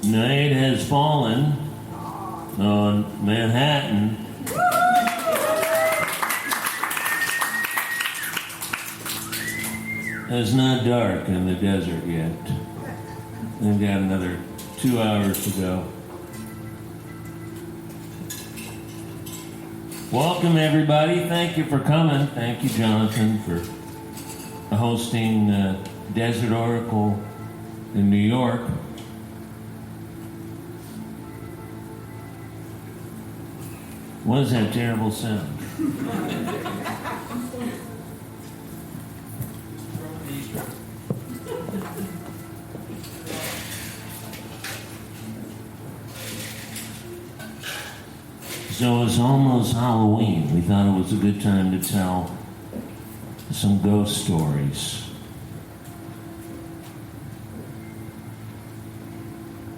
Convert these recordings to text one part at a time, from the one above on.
Night has fallen on Manhattan. It's not dark in the desert yet. We've got another 2 hours to go. Welcome, everybody. Thank you for coming. Thank you, Jonathan, for hosting Desert Oracle in New York. What is that terrible sound? So it's almost Halloween. We thought it was a good time to tell some ghost stories.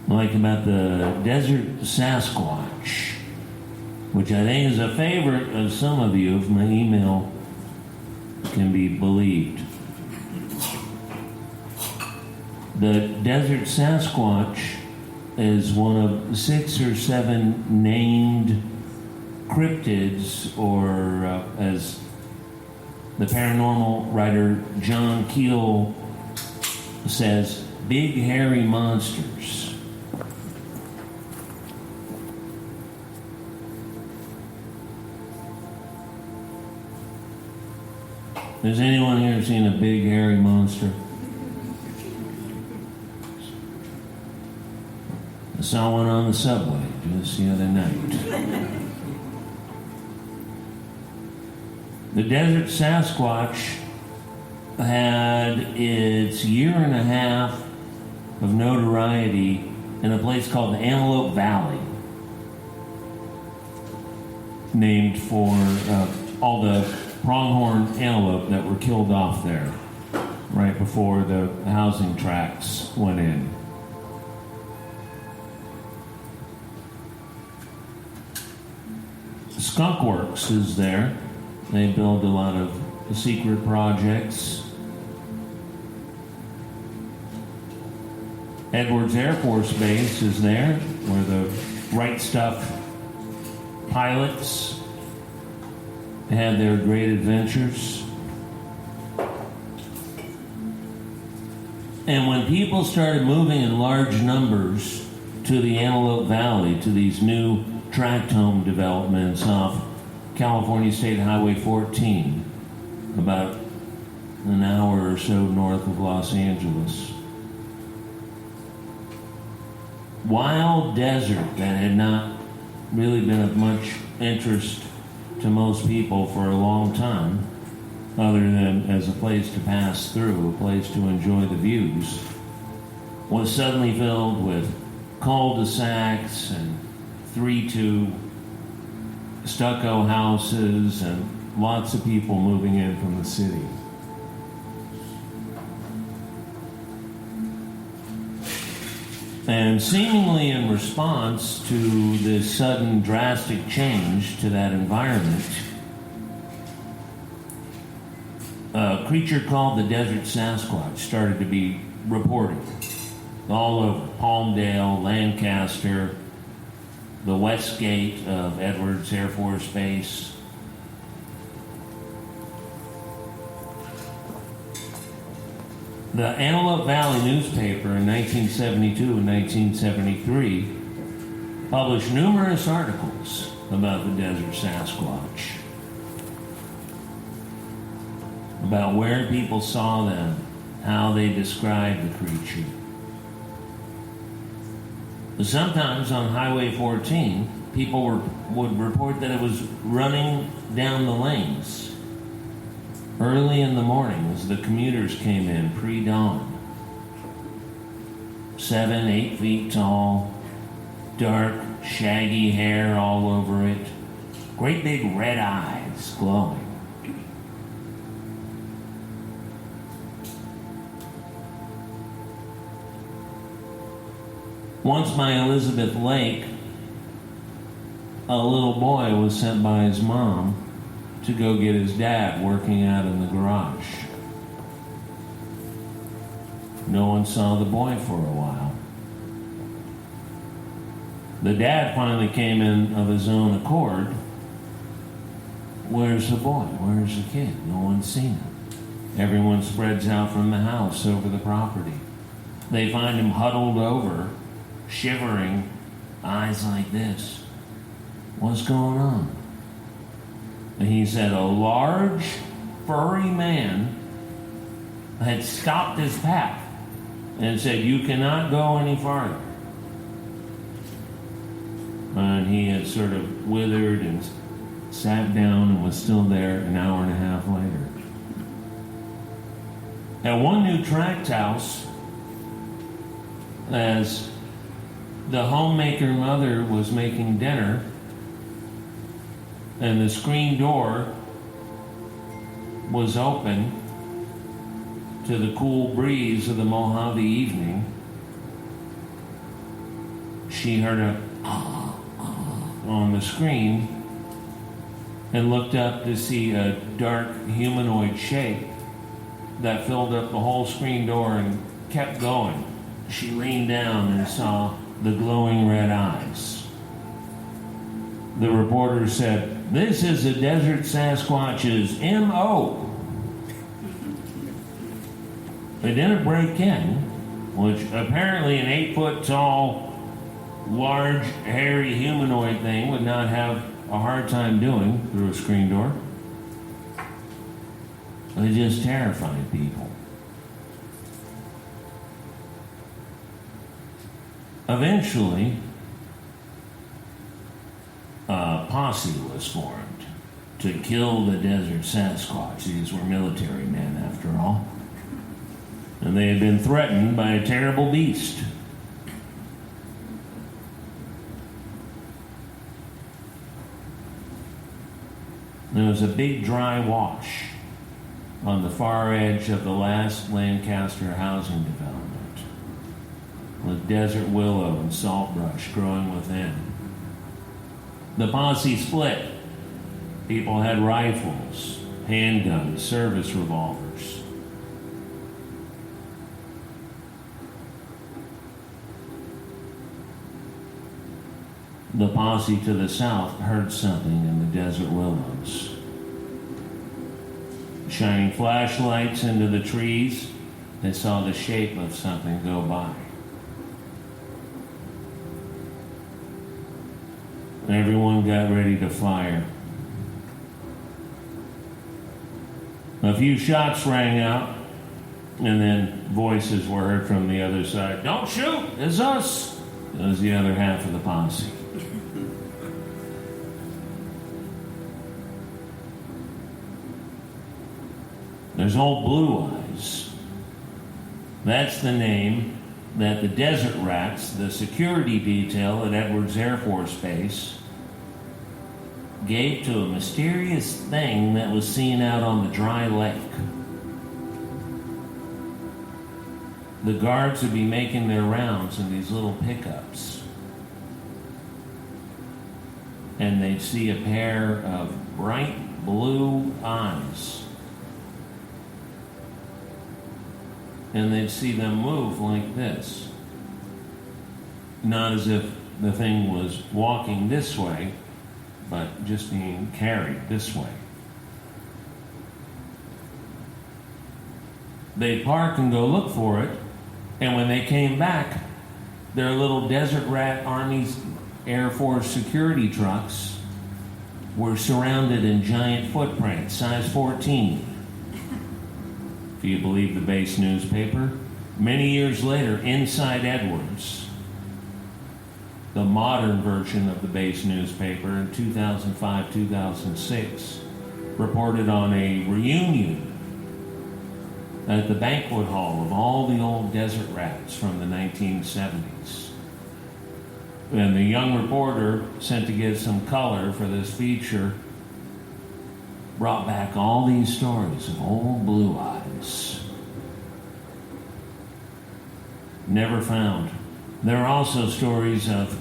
Like about the Desert Sasquatch, which I think is a favorite of some of you, if my email can be believed. The Desert Sasquatch is one of 6 or 7 named cryptids, or as the paranormal writer John Keel says, big hairy monsters. Has anyone here seen a big hairy monster? I saw one on the subway just the other night. The Desert Sasquatch had its 1.5 years of notoriety in a place called the Antelope Valley, named for all the pronghorn antelope that were killed off there right before the housing tracts went in. Skunk Works is there. They build a lot of secret projects. Edwards Air Force Base is there, where the Right Stuff pilots had their great adventures. And when people started moving in large numbers to the Antelope Valley, to these new tract home developments off California State Highway 14, about an hour or so north of Los Angeles. Wild desert that had not really been of much interest to most people for a long time, other than as a place to pass through, a place to enjoy the views, was suddenly filled with cul-de-sacs and 3-2 stucco houses and lots of people moving in from the city. And seemingly in response to this sudden drastic change to that environment, a creature called the Desert Sasquatch started to be reported all over Palmdale, Lancaster, the west gate of Edwards Air Force Base. The Antelope Valley newspaper in 1972 and 1973 published numerous articles about the Desert Sasquatch, about where people saw them, how they described the creature. Sometimes on Highway 14, people would report that it was running down the lanes early in the morning as the commuters came in pre-dawn. 7, 8 feet tall, dark, shaggy hair all over it, great big red eyes glowing. Once by Elizabeth Lake, a little boy was sent by his mom to go get his dad working out in the garage. No one saw the boy for a while. The dad finally came in of his own accord. Where's the boy? Where's the kid? No one's seen him. Everyone spreads out from the house over the property. They find him huddled over, shivering, eyes like this. What's going on? And he said a large, furry man had stopped his path and said, "You cannot go any farther." And he had sort of withered and sat down and was still there an hour and a half later. At one New Tract house, as the homemaker mother was making dinner, and the screen door was open to the cool breeze of the Mojave evening, she heard a on the screen and looked up to see a dark humanoid shape that filled up the whole screen door and kept going. She leaned down and saw the glowing red eyes. The reporter said, "This is the Desert Sasquatch's M.O." They didn't break in, which apparently an 8-foot tall, large, hairy humanoid thing would not have a hard time doing through a screen door. They just terrified people. Eventually, a posse was formed to kill the Desert Sasquatch. These were military men, after all. And they had been threatened by a terrible beast. There was a big dry wash on the far edge of the last Lancaster housing development, with desert willow and saltbrush growing within. The posse split. People had rifles, handguns, service revolvers. The posse to the south heard something in the desert willows. Shining flashlights into the trees, they saw the shape of something go by. Everyone got ready to fire. A few shots rang out, and then voices were heard from the other side. "Don't shoot, it's us." It was the other half of the posse. There's old Blue Eyes. That's the name that the Desert Rats, the security detail at Edwards Air Force Base, gave to a mysterious thing that was seen out on the dry lake. The guards would be making their rounds in these little pickups, and they'd see a pair of bright blue eyes. And they'd see them move like this. Not as if the thing was walking this way, but just being carried this way. They'd park and go look for it, and when they came back, their little Desert Rat Army Air Force security trucks were surrounded in giant footprints, size 14. If you believe the base newspaper. Many years later, inside Edwards, the modern version of the base newspaper in 2005-2006 reported on a reunion at the banquet hall of all the old desert rats from the 1970s. And the young reporter, sent to get some color for this feature, brought back all these stories of old Blue Eyes. Never found. There are also stories of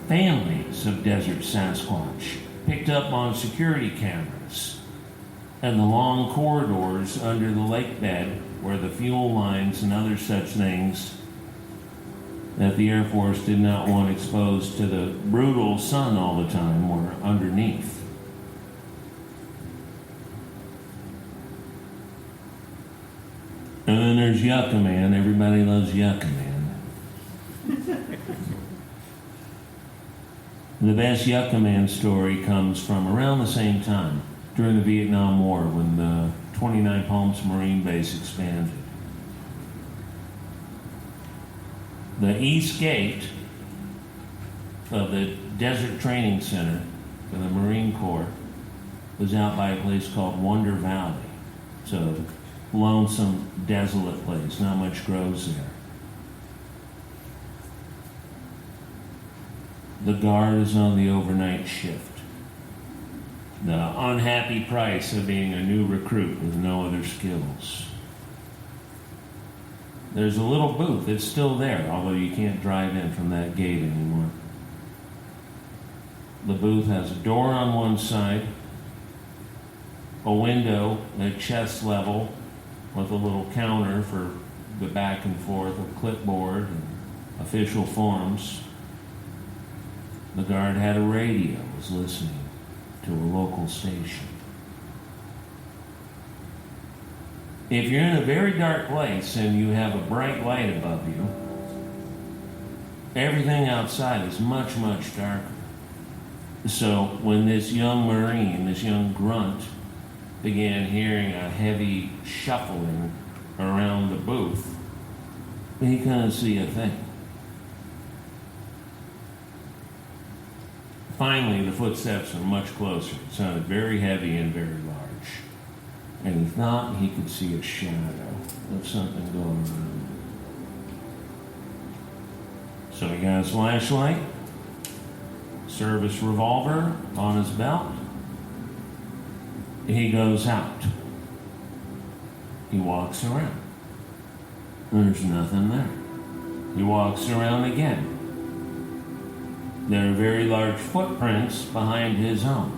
families of Desert Sasquatch picked up on security cameras and the long corridors under the lake bed where the fuel lines and other such things that the Air Force did not want exposed to the brutal sun all the time were underneath. And then there's Yucca Man. Everybody loves Yucca Man. The best Yucca Man story comes from around the same time, during the Vietnam War, when the 29 Palms Marine Base expanded. The East Gate of the Desert Training Center for the Marine Corps was out by a place called Wonder Valley. It's a lonesome, desolate place. Not much grows there. The guard is on the overnight shift. The unhappy price of being a new recruit with no other skills. There's a little booth. It's still there, although you can't drive in from that gate anymore. The booth has a door on one side, a window at chest level with a little counter for the back and forth of clipboard and official forms. The guard had a radio, was listening to a local station. If you're in a very dark place and you have a bright light above you, everything outside is much, much darker. So when this young Marine, this young grunt, began hearing a heavy shuffling around the booth, he couldn't see a thing. Finally, the footsteps were much closer. It sounded very heavy and very large. And he thought he could see a shadow of something going on. So he got his flashlight, service revolver on his belt. He goes out. He walks around. There's nothing there. He walks around again. There are very large footprints behind his own.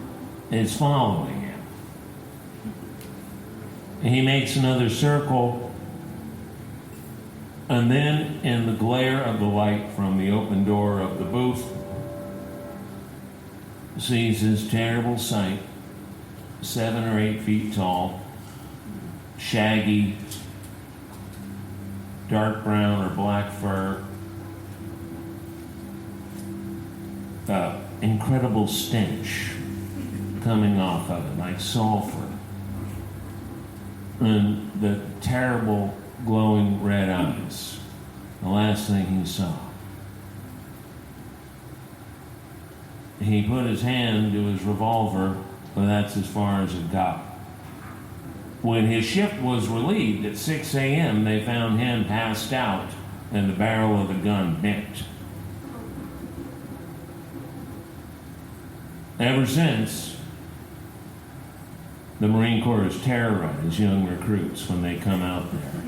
It's following him. He makes another circle, and then in the glare of the light from the open door of the booth, sees this terrible sight, 7 or 8 feet tall, shaggy, dark brown or black fur, incredible stench coming off of it, like sulfur. And the terrible glowing red eyes. The last thing he saw. He put his hand to his revolver, but that's as far as it got. When his shift was relieved at 6 a.m., they found him passed out and the barrel of the gun bent. Ever since, the Marine Corps has terrorized young recruits when they come out there.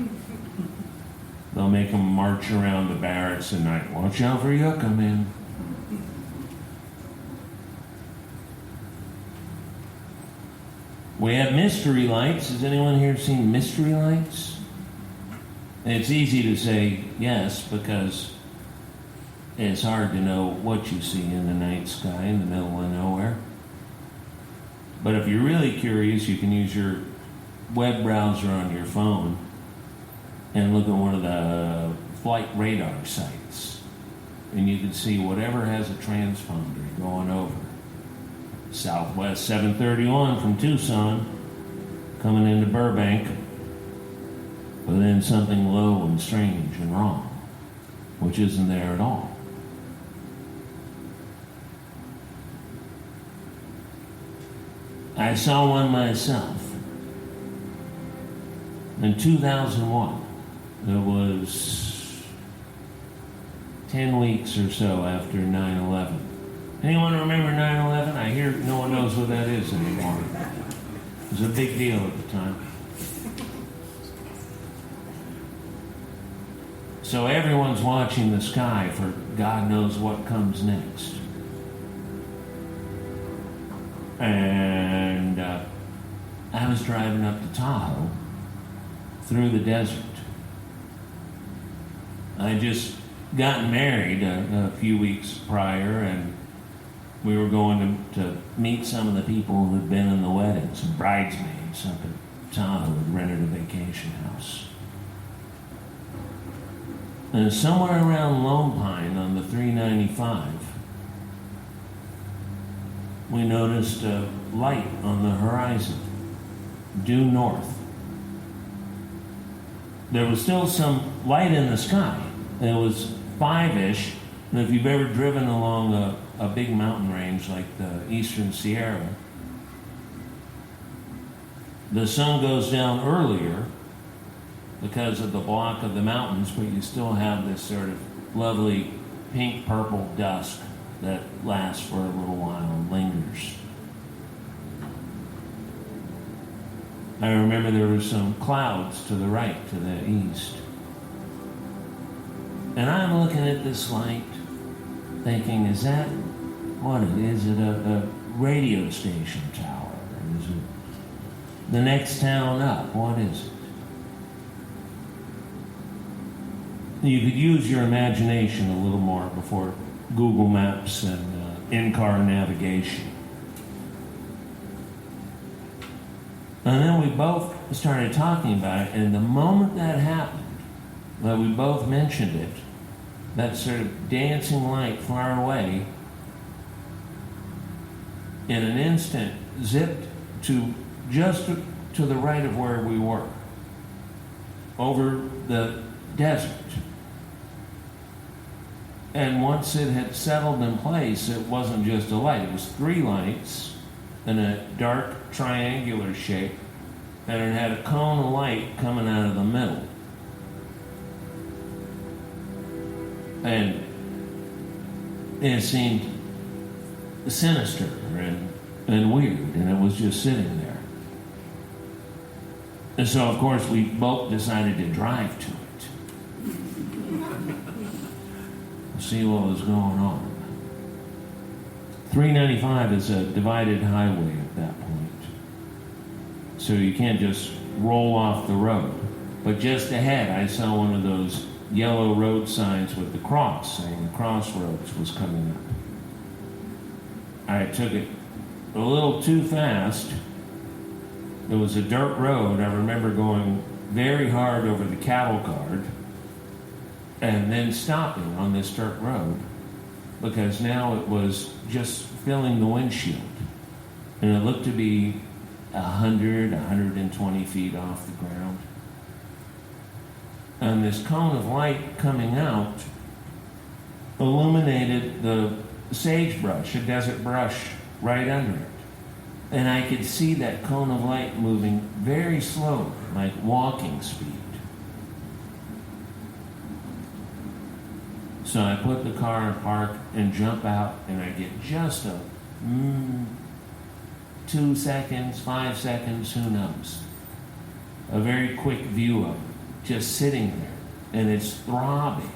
They'll make them march around the barracks at night. Watch out for Yucca Man. We have mystery lights. Has anyone here seen mystery lights? It's easy to say yes because it's hard to know what you see in the night sky in the middle of nowhere. But if you're really curious, you can use your web browser on your phone and look at one of the flight radar sites. And you can see whatever has a transponder going over. Southwest 731 from Tucson, coming into Burbank, but then something low and strange and wrong, which isn't there at all. I saw one myself in 2001. It was 10 weeks or so after 9/11. Anyone remember 9/11? I hear no one knows what that is anymore. It was a big deal at the time. So everyone's watching the sky for God knows what comes next. And I was driving up to Tahoe through the desert. I just gotten married a few weeks prior, and we were going to meet some of the people who had been in the wedding, some bridesmaids up at Tahoe who had rented a vacation house. And somewhere around Lone Pine on the 395, we noticed a light on the horizon, due north. There was still some light in the sky. It was 5-ish, and if you've ever driven along a big mountain range like the Eastern Sierra, the sun goes down earlier because of the block of the mountains, but you still have this sort of lovely pink-purple dusk that lasts for a little while and lingers. I remember there were some clouds to the right, to the east. And I'm looking at this light, thinking, is that what it is? Is it a radio station tower? Or is it the next town up? What is it? You could use your imagination a little more before Google Maps and in-car navigation. And then we both started talking about it, and the moment that happened, that we both mentioned it, that sort of dancing light far away, in an instant, zipped to just to the right of where we were, over the desert. And once it had settled in place, it wasn't just a light. It was 3 lights in a dark triangular shape, and it had a cone of light coming out of the middle. And it seemed sinister and weird, and it was just sitting there. And so, of course, we both decided to drive to it. See what was going on. 395 is a divided highway at that point. So you can't just roll off the road. But just ahead, I saw one of those yellow road signs with the cross saying Crossroads was coming up. I took it a little too fast. It was a dirt road. I remember going very hard over the cattle guard and then stopping on this dirt road because now it was just filling the windshield. And it looked to be 120 feet off the ground. And this cone of light coming out illuminated the sagebrush, a desert brush right under it. And I could see that cone of light moving very slowly, like walking speed. So I put the car in park and jump out, and I get just a 2 seconds, 5 seconds, who knows. A very quick view of it, just sitting there, and it's throbbing.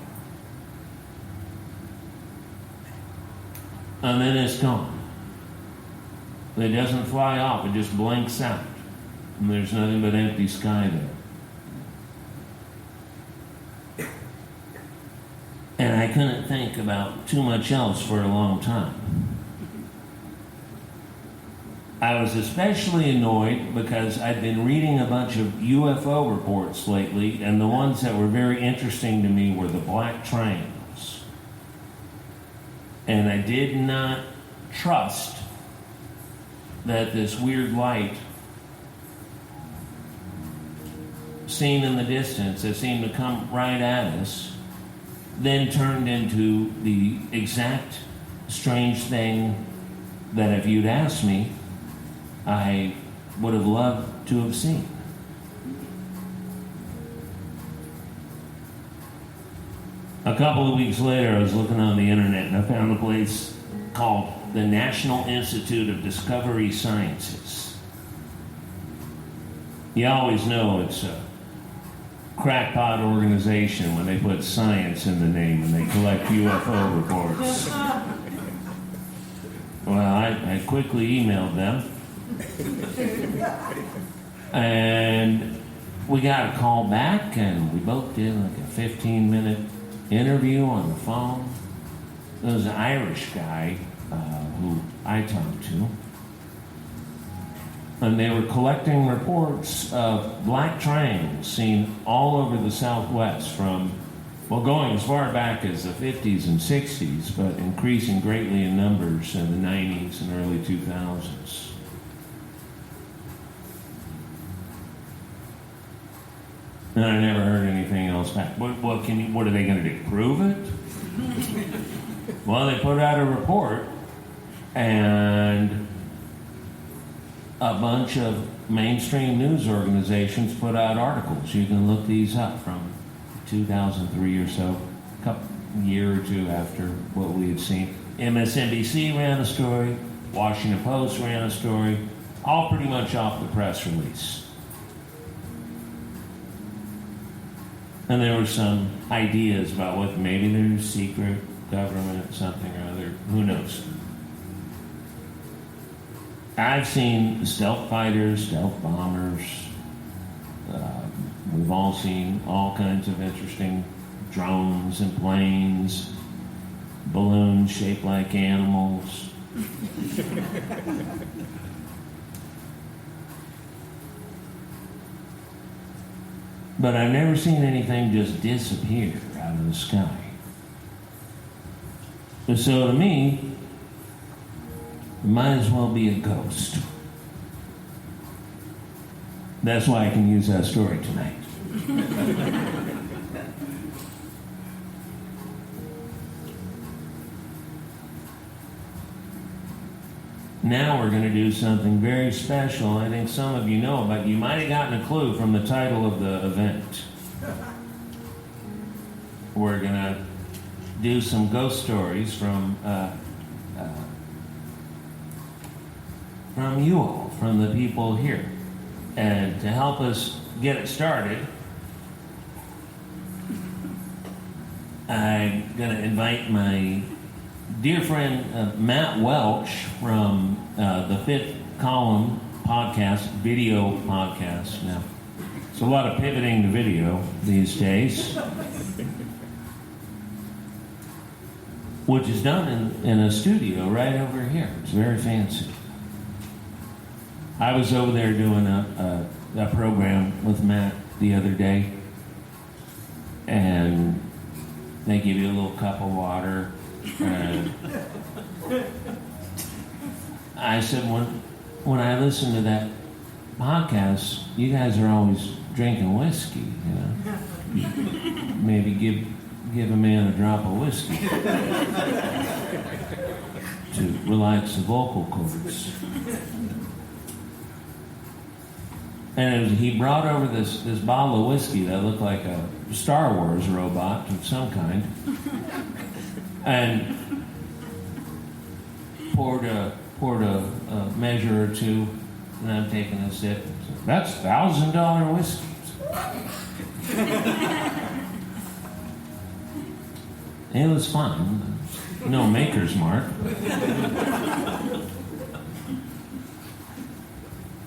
And then it's gone. It doesn't fly off, it just blinks out. And there's nothing but empty sky there. And I couldn't think about too much else for a long time. I was especially annoyed because I'd been reading a bunch of UFO reports lately, and the ones that were very interesting to me were the black triangles. And I did not trust that this weird light seen in the distance that seemed to come right at us then turned into the exact strange thing that if you'd asked me, I would have loved to have seen. A couple of weeks later, I was looking on the internet and I found a place called the National Institute of Discovery Sciences. You always know it's a crackpot organization when they put science in the name and they collect UFO reports. Well, I quickly emailed them. And we got a call back, and we both did like a 15-minute interview on the phone. There was an Irish guy who I talked to, and they were collecting reports of black triangles seen all over the Southwest from, well, going as far back as the 50s and 60s, but increasing greatly in numbers in the 90s and early 2000s. And I never heard anything else back. What are they going to do? Prove it? Well, they put out a report, and a bunch of mainstream news organizations put out articles. You can look these up from 2003 or so, a year or two after what we had seen. MSNBC ran a story, Washington Post ran a story, all pretty much off the press release. And there were some ideas about what maybe there's secret government, something or other, who knows. I've seen stealth fighters, stealth bombers. We've all seen all kinds of interesting drones and planes, balloons shaped like animals. But I've never seen anything just disappear out of the sky. So to me, it might as well be a ghost. That's why I can use that story tonight. Now we're going to do something very special. I think some of you know, but you might have gotten a clue from the title of the event. We're going to do some ghost stories from you all, from the people here. And to help us get it started, I'm going to invite my dear friend Matt Welch from the Fifth Column podcast, video podcast. Now, it's a lot of pivoting to video these days, which is done in a studio right over here. It's very fancy. I was over there doing a program with Matt the other day, and they give you a little cup of water. I said, when I listen to that podcast, you guys are always drinking whiskey, you know. Maybe give a man a drop of whiskey to relax the vocal cords. And he brought over this bottle of whiskey that looked like a Star Wars robot of some kind, and poured a measure or two, and I'm taking a sip. That's $1,000 whiskey. It was fun. No maker's mark.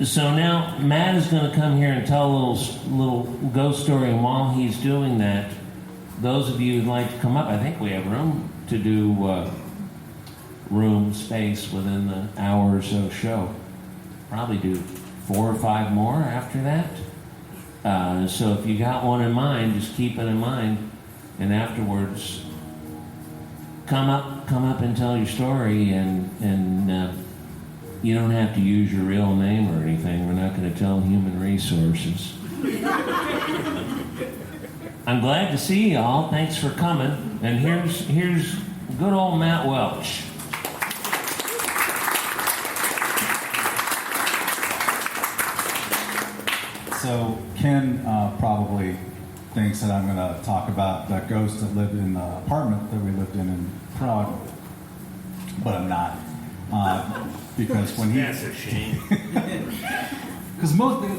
So now Matt is going to come here and tell a little ghost story, and while he's doing that, those of you who'd like to come up, I think we have room to do room space within the hour or so show. Probably do 4 or 5 more after that. So if you got one in mind, just keep it in mind, and afterwards come up and tell your story, and you don't have to use your real name or anything. We're not going to tell Human Resources. I'm glad to see y'all. Thanks for coming. And here's good old Matt Welch. So Ken probably thinks that I'm going to talk about that ghost that lived in the apartment that we lived in Prague, but I'm not. Because when he... That's a shame. Because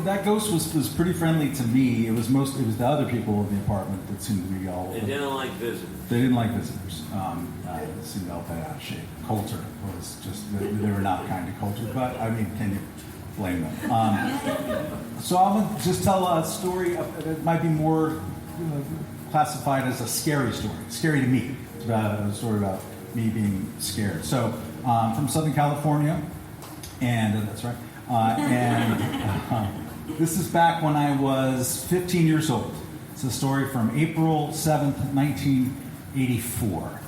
that ghost was pretty friendly to me. It was the other people in the apartment that seemed to be all... They didn't like visitors. They didn't like visitors. It seemed all bad out of shape. Coulter was just... They were not kind to Coulter, but, I mean, can you blame them? So I'm going to just tell a story. It might be more classified as a scary story. Scary to me. It's about a story about me being scared. So from Southern California, and that's right. This is back when I was 15 years old. It's a story from April 7th, 1984.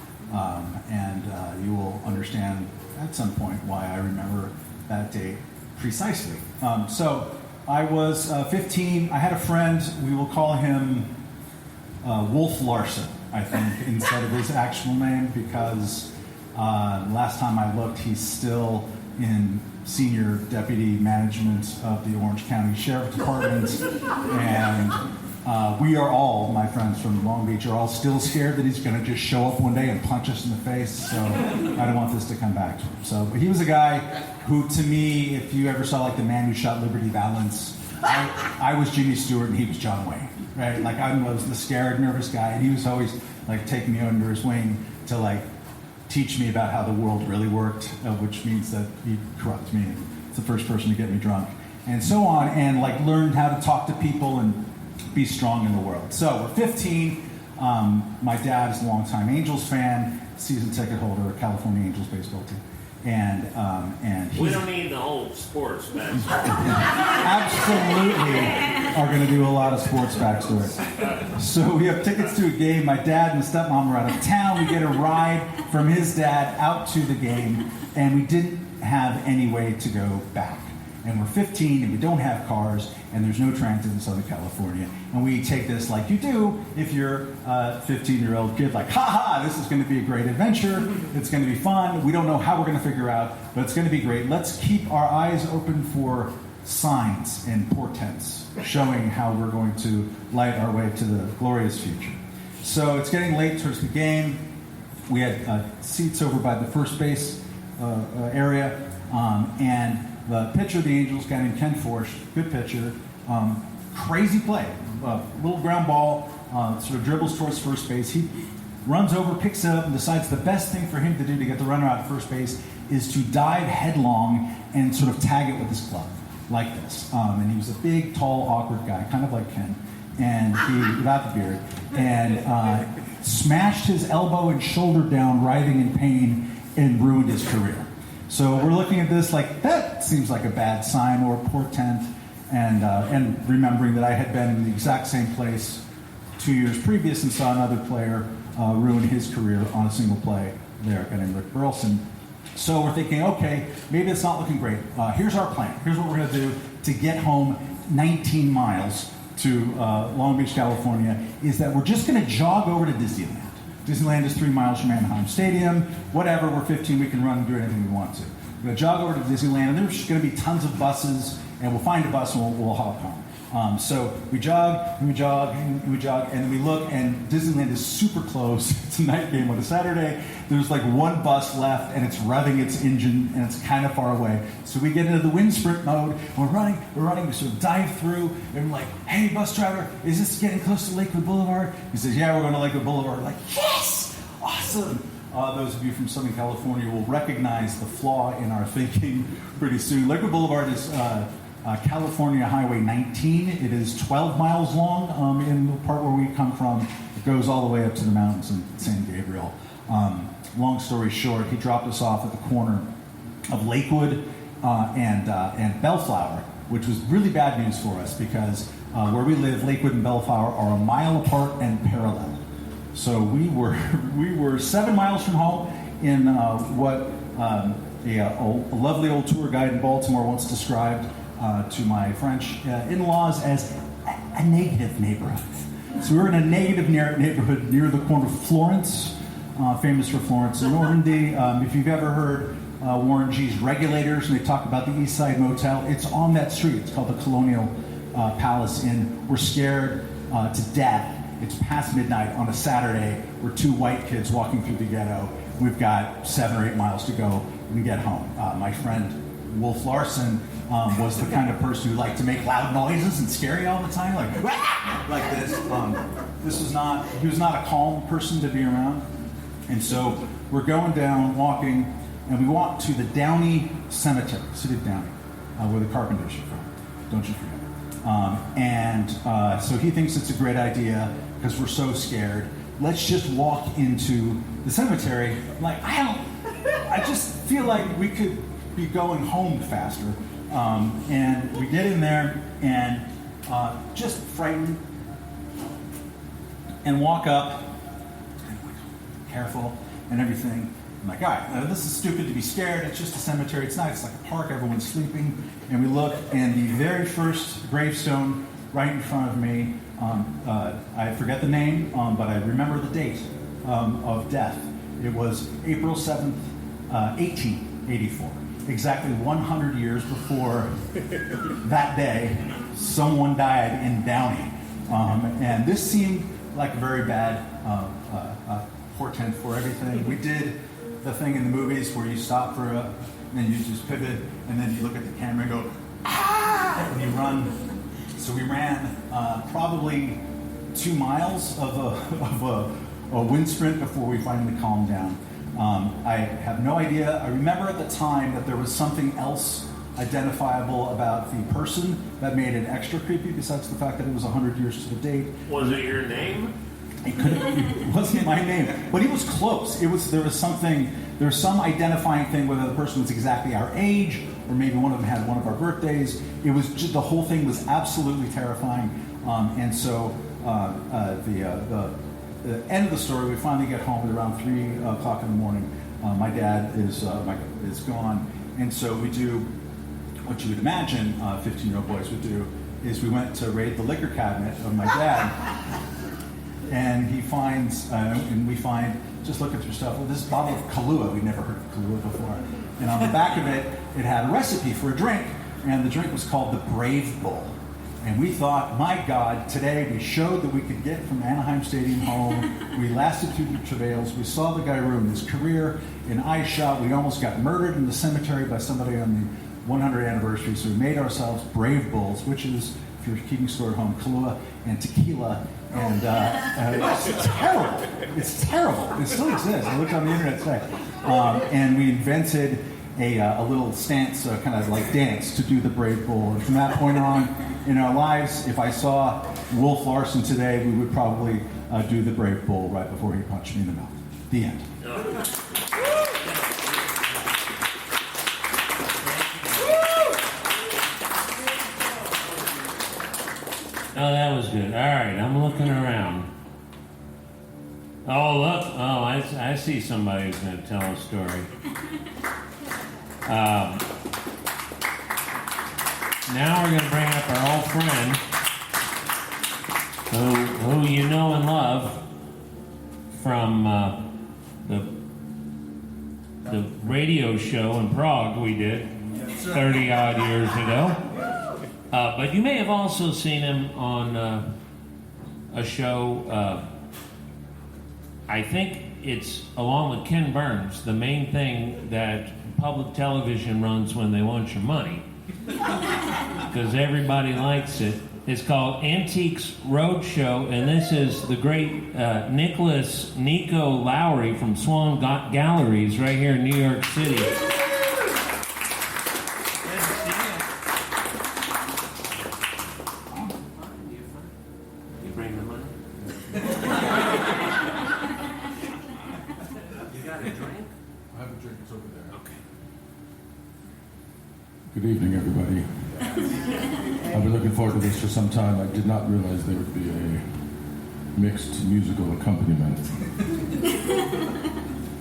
You will understand at some point why I remember that date precisely. So I was 15. I had a friend. We will call him Wolf Larson, I think, instead of his actual name, because last time I looked, he's still in senior deputy management of the Orange County Sheriff Department. And we are all, my friends from Long Beach, are all still scared that he's going to just show up one day and punch us in the face. So I don't want this to come back to him. So, but he was a guy who, to me, if you ever saw like The Man Who Shot Liberty Valance, I was Jimmy Stewart and he was John Wayne, right? Like I was the scared, nervous guy, and he was always like taking me under his wing to like teach me about how the world really worked, which means that he'd corrupt me. It's the first person to get me drunk, and so on, and like learned how to talk to people and be strong in the world. So we're 15. My dad is a longtime Angels fan, season ticket holder, California Angels baseball team, and We don't need the whole sports backstory. absolutely are going to do a lot of sports backstory. So we have tickets to a game. My dad and stepmom are out of town. We get a ride from his dad out to the game, and we didn't have any way to go back. And we're 15, and we don't have cars, and there's no transit in Southern California. And we take this like you do if you're a 15-year-old kid, like, ha, this is going to be a great adventure. It's going to be fun. We don't know how we're going to figure out, but it's going to be great. Let's keep our eyes open for signs and portents showing how we're going to light our way to the glorious future. So it's getting late towards the game. We had seats over by the first base area, and the pitcher of the Angels, a guy named Ken Forsch, good pitcher, crazy play, little ground ball, sort of dribbles towards first base. He runs over, picks it up, and decides the best thing for him to do to get the runner out at first base is to dive headlong and sort of tag it with his glove, like this. And he was a big, tall, awkward guy, kind of like Ken, and he, without the beard, and smashed his elbow and shoulder down, writhing in pain, and ruined his career. So we're looking at this like, that seems like a bad sign or portent, and remembering that I had been in the exact same place 2 years previous and saw another player ruin his career on a single play there, a guy named Rick Burleson. So we're thinking, okay, maybe it's not looking great. Here's our plan. Here's what we're going to do to get home 19 miles to Long Beach, California, is that we're just going to jog over to Disneyland. Disneyland is 3 miles from Anaheim Stadium. Whatever, we're 15, we can run and do anything we want to. We're going to jog over to Disneyland, and there's just going to be tons of buses, and we'll find a bus and we'll hop home. So we jog, and we jog, and we jog, and then we look, and Disneyland is super close. It's a night game on a Saturday. There's like one bus left, and it's revving its engine, and it's kind of far away. So we get into the wind sprint mode. We're running, we sort of dive through, and we're like, hey, bus driver, is this getting close to Lakewood Boulevard? He says, yeah, we're going to Lakewood Boulevard. We're like, yes, awesome. Those of you from Southern California will recognize the flaw in our thinking pretty soon. Lakewood Boulevard is California Highway 19. It is 12 miles long in the part where we come from. It goes all the way up to the mountains in San Gabriel. Long story short, he dropped us off at the corner of Lakewood and Bellflower, which was really bad news for us because where we live, Lakewood and Bellflower are a mile apart and parallel. So we were 7 miles from home in what a lovely old tour guide in Baltimore once described to my French in-laws as a negative neighborhood. So we were in a negative neighborhood near the corner of Florence, famous for Florence and Normandy. If you've ever heard Warren G's Regulators, and they talk about the East Side Motel, it's on that street. It's called the Colonial Palace Inn. We're scared to death. It's past midnight on a Saturday. We're two white kids walking through the ghetto. We've got 7 or 8 miles to go. We get home. My friend Wolf Larson was the kind of person who liked to make loud noises and scare you all the time, like "Wah!" like this. He was not a calm person to be around. And so we're going down, walking, and we walk to the Downey Cemetery, city of Downey, where the Carpenters are from. Don't you forget. So he thinks it's a great idea because we're so scared. Let's just walk into the cemetery. I'm like, I just feel like we could be going home faster. And we get in there and just frightened and walk up, and careful and everything. I'm like, all right, this is stupid to be scared. It's just a cemetery. It's not. It's like a park. Everyone's sleeping. And we look, and the very first gravestone right in front of me, I forget the name, but I remember the date of death. It was April 7th, 1884. Exactly 100 years before that day, someone died in Downey. And this seemed like a very bad portent for everything. We did the thing in the movies where you stop for and then you just pivot, and then you look at the camera and go, ah! And you run. So we ran probably 2 miles of a wind sprint before we finally calmed down. I have no idea. I remember at the time that there was something else identifiable about the person that made it extra creepy, besides the fact that it was 100 years to the date. Was it your name? It wasn't my name, but it was close. There was some identifying thing, whether the person was exactly our age, or maybe one of them had one of our birthdays. It was just, the whole thing was absolutely terrifying. And so the end of the story, we finally get home at around 3 o'clock in the morning. My dad is gone, and so we do what you would imagine 15-year-old boys would do, is we went to raid the liquor cabinet of my dad. And he finds, and we find, just looking through stuff, well, this bottle of Kahlua. We'd never heard of Kahlua before. And on the back of it, it had a recipe for a drink. And the drink was called the Brave Bull. And we thought, my God, today we showed that we could get from Anaheim Stadium home. We lasted through the travails. We saw the guy ruin his career in ice shot. We almost got murdered in the cemetery by somebody on the 100th anniversary. So we made ourselves Brave Bulls, which is, if you're keeping score at home, Kahlua and tequila. And it's terrible. It's terrible. It still exists. I looked on the internet today. And we invented a little stance, kind of like dance, to do the Brave Bull. And from that point on in our lives, if I saw Wolf Larson today, we would probably do the Brave Bull right before he punched me in the mouth. The end. Oh, that was good. All right, I'm looking around. Oh, look. Oh, I see somebody who's going to tell a story. Now we're going to bring up our old friend, who you know and love from the radio show in Prague we did 30-odd years ago. But you may have also seen him on a show, I think it's along with Ken Burns, the main thing that public television runs when they want your money, because everybody likes it. It's called Antiques Roadshow, and this is the great Nico Lowry from Swan Galleries right here in New York City. Good evening, everybody. I've been looking forward to this for some time. I did not realize there would be a mixed musical accompaniment.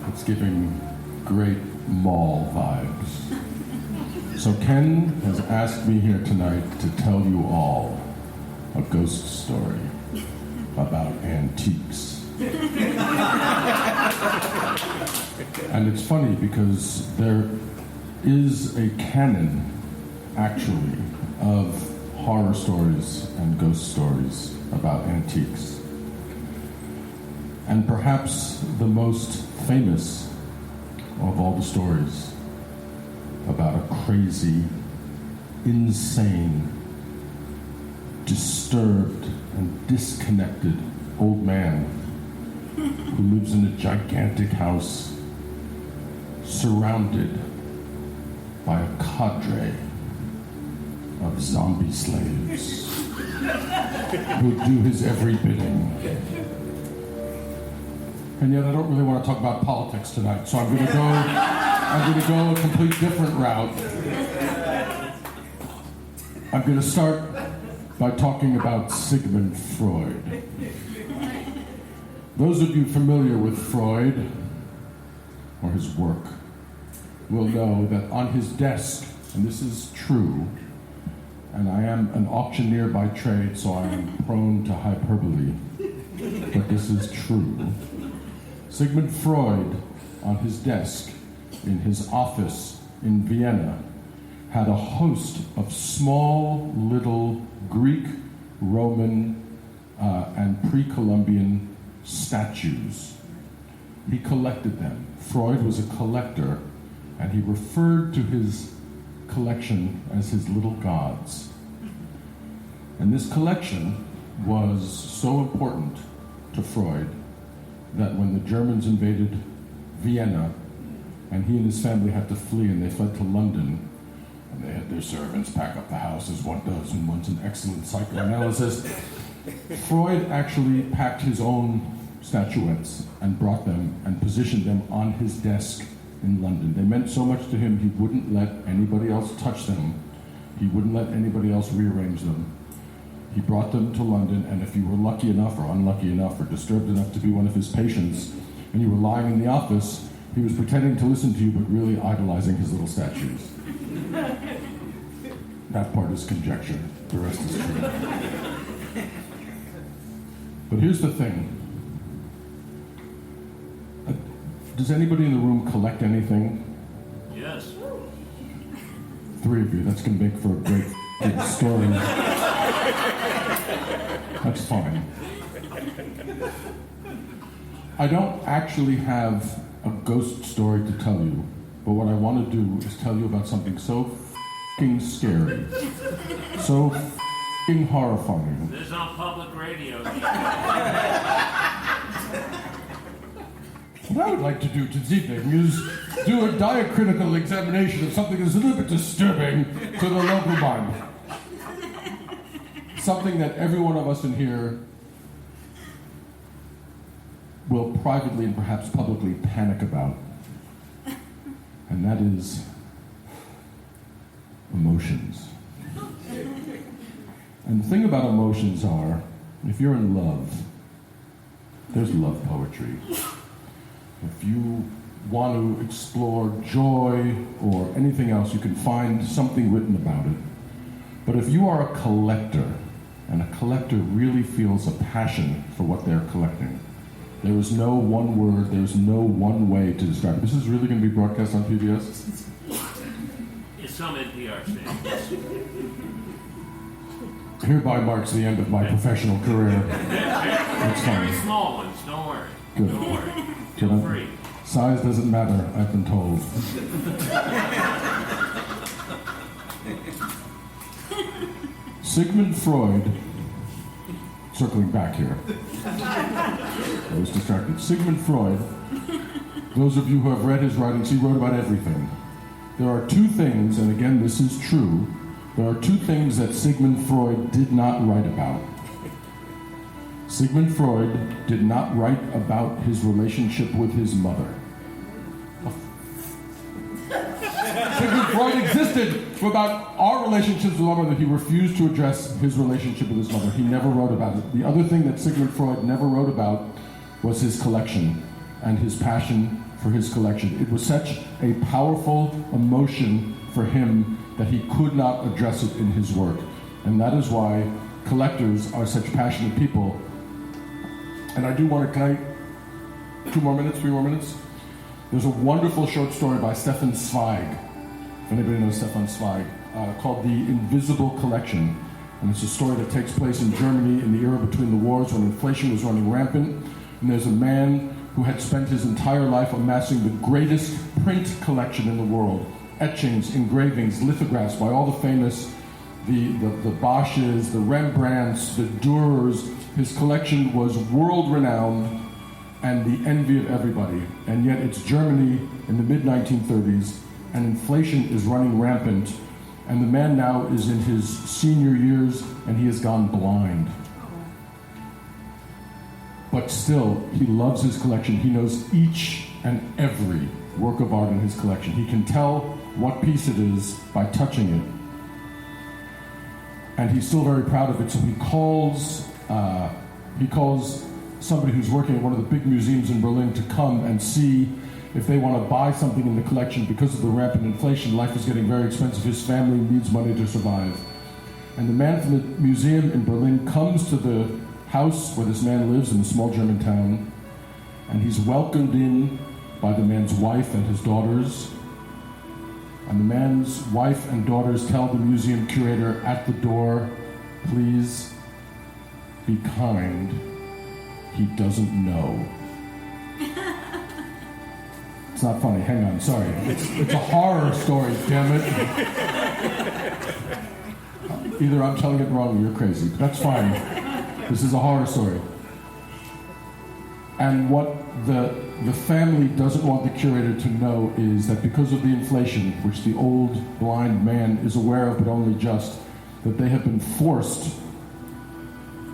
It's giving great mall vibes. So Ken has asked me here tonight to tell you all a ghost story about antiques. And it's funny because there is a canon, actually, of horror stories and ghost stories about antiques. And perhaps the most famous of all the stories about a crazy, insane, disturbed, and disconnected old man who lives in a gigantic house surrounded by a cadre of zombie slaves. who do his every bidding. And yet I don't really want to talk about politics tonight, so I'm going to go a complete different route. I'm going to start by talking about Sigmund Freud. Those of you familiar with Freud or his work will know that on his desk, and this is true, and I am an auctioneer by trade, so I am prone to hyperbole, but this is true. Sigmund Freud, on his desk, in his office in Vienna, had a host of small little Greek, Roman, and pre-Columbian statues. He collected them. Freud was a collector, and he referred to his collection as his little gods. And this collection was so important to Freud that when the Germans invaded Vienna and he and his family had to flee and they fled to London, and they had their servants pack up the house as one does, and one's an excellent psychoanalyst, Freud actually packed his own statuettes and brought them and positioned them on his desk in London. They meant so much to him, he wouldn't let anybody else touch them. He wouldn't let anybody else rearrange them. He brought them to London, and if you were lucky enough or unlucky enough or disturbed enough to be one of his patients, and you were lying in the office, he was pretending to listen to you, but really idolizing his little statues. That part is conjecture. The rest is true. But here's the thing. Does anybody in the room collect anything? Yes. 3 of you. That's going to make for a great story. That's fine. I don't actually have a ghost story to tell you, but what I want to do is tell you about something so f***ing scary, so f***ing horrifying. This is on public radio. What I would like to do this evening is do a diacritical examination of something that's a little bit disturbing to the local mind. Something that every one of us in here will privately and perhaps publicly panic about. And that is emotions. And the thing about emotions are, if you're in love, there's love poetry. If you want to explore joy or anything else, you can find something written about it. But if you are a collector, and a collector really feels a passion for what they're collecting, there is no one word, there's no one way to describe it. This is really going to be broadcast on PBS? It's some NPR stations. Hereby marks the end of my professional career. That's Very fine. small ones, don't worry. Good. Don't worry. Good. Feel free. Size doesn't matter, I've been told. Sigmund Freud, circling back here, I was distracted. Sigmund Freud, those of you who have read his writings, he wrote about everything. There are 2 things, and again this is true, there are 2 things that Sigmund Freud did not write about. Sigmund Freud did not write about his relationship with his mother. Sigmund Freud existed for about our relationships with our mother. He refused to address his relationship with his mother. He never wrote about it. The other thing that Sigmund Freud never wrote about was his collection and his passion for his collection. It was such a powerful emotion for him that he could not address it in his work. And that is why collectors are such passionate people. And I do want to, can I, 2 more minutes, 3 more minutes? There's a wonderful short story by Stefan Zweig, if anybody knows Stefan Zweig, called The Invisible Collection. And it's a story that takes place in Germany in the era between the wars when inflation was running rampant. And there's a man who had spent his entire life amassing the greatest print collection in the world. Etchings, engravings, lithographs by all the famous, the Bosches, the Rembrandts, the Dürers. His collection was world-renowned and the envy of everybody. And yet it's Germany in the mid-1930s, and inflation is running rampant, And the man now is in his senior years, and he has gone blind. But still, he loves his collection. He knows each and every work of art in his collection. He can tell what piece it is by touching it. And he's still very proud of it, so he calls somebody who's working at one of the big museums in Berlin to come and see if they want to buy something in the collection. Because of the rampant inflation, life is getting very expensive. His family needs money to survive. And the man from the museum in Berlin comes to the house where this man lives in a small German town, and he's welcomed in by the man's wife and his daughters. And the man's wife and daughters tell the museum curator at the door, please be kind. He doesn't know. It's not funny. Hang on. Sorry. It's a horror story, damn it. Either I'm telling it wrong or you're crazy. But that's fine. This is a horror story. And what the family doesn't want the curator to know is that because of the inflation, which the old blind man is aware of but only just, that they have been forced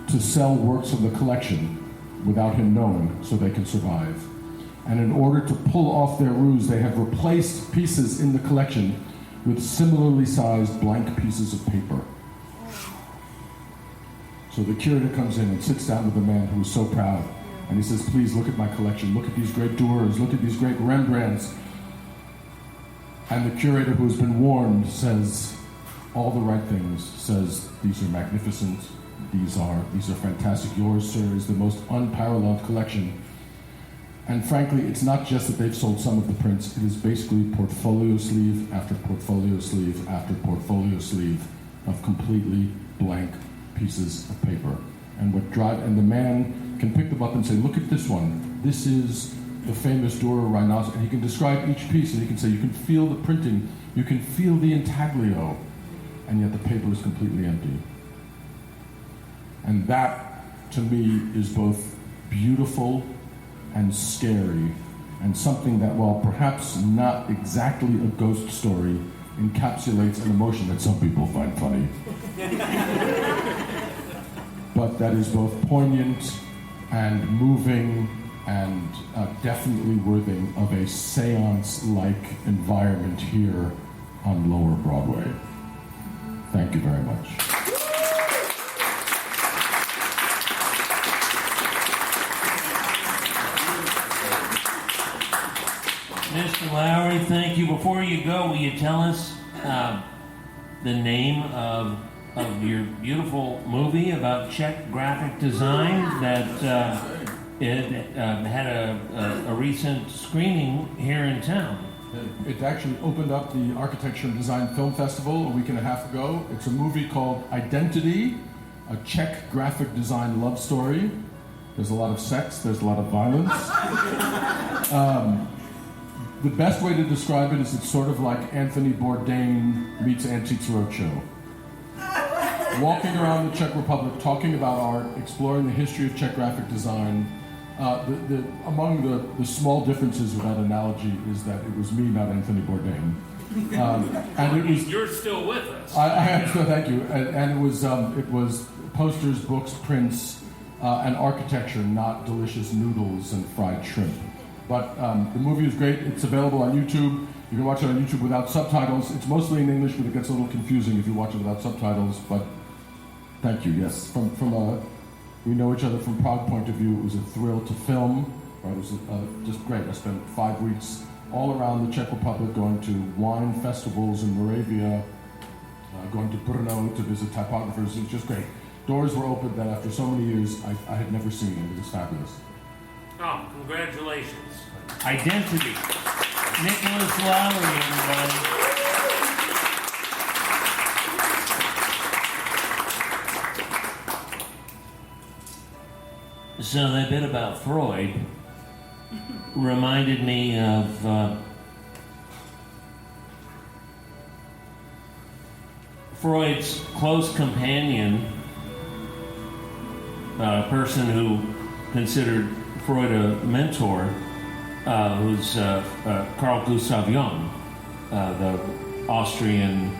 to sell works from the collection without him knowing so they can survive. And in order to pull off their ruse, they have replaced pieces in the collection with similarly sized blank pieces of paper. So the curator comes in and sits down with the man who is so proud, and he says, please look at my collection, look at these great Dürers, look at these great Rembrandts. And the curator, who has been warned, says all the right things, says, these are magnificent, these are fantastic. Yours, sir, is the most unparalleled collection. And frankly, it's not just that they've sold some of the prints, it is basically portfolio sleeve after portfolio sleeve after portfolio sleeve of completely blank pieces of paper. And the man can pick them up and say, look at this one. This is the famous Dürer Rhinoceros. And he can describe each piece, and he can say, you can feel the printing, you can feel the intaglio, and yet the paper is completely empty. And that, to me, is both beautiful and scary, and something that, while perhaps not exactly a ghost story, encapsulates an emotion that some people find funny. But that is both poignant and moving and definitely worthy of a seance-like environment here on Lower Broadway. Thank you very much. Mr. Lowry, thank you. Before you go, will you tell us the name of your beautiful movie about Czech graphic design that it had a recent screening here in town? It actually opened up the Architecture and Design Film Festival a week and a half ago. It's a movie called Identity, a Czech graphic design love story. There's a lot of sex, there's a lot of violence. The best way to describe it is it's sort of like Anthony Bourdain meets Antiques Roadshow. Walking around the Czech Republic, talking about art, exploring the history of Czech graphic design. Among the small differences with that analogy is that it was me, not Anthony Bourdain. And it was. You're still with us. I am still, thank you. And it was posters, books, prints, and architecture, not delicious noodles and fried shrimp. But the movie is great. It's available on YouTube. You can watch it on YouTube without subtitles. It's mostly in English, but it gets a little confusing if you watch it without subtitles. But thank you. Yes, we know each other from Prague point of view. It was a thrill to film. Right? It was just great. I spent 5 weeks all around the Czech Republic, going to wine festivals in Moravia, going to Brno to visit typographers. It was just great. Doors were opened that after so many years I had never seen, and it was fabulous. Oh, congratulations. Identity. Nicholas Lowry, everybody. So that bit about Freud reminded me of Freud's close companion, a person who considered Freud a mentor, who's Carl Gustav Jung, the Austrian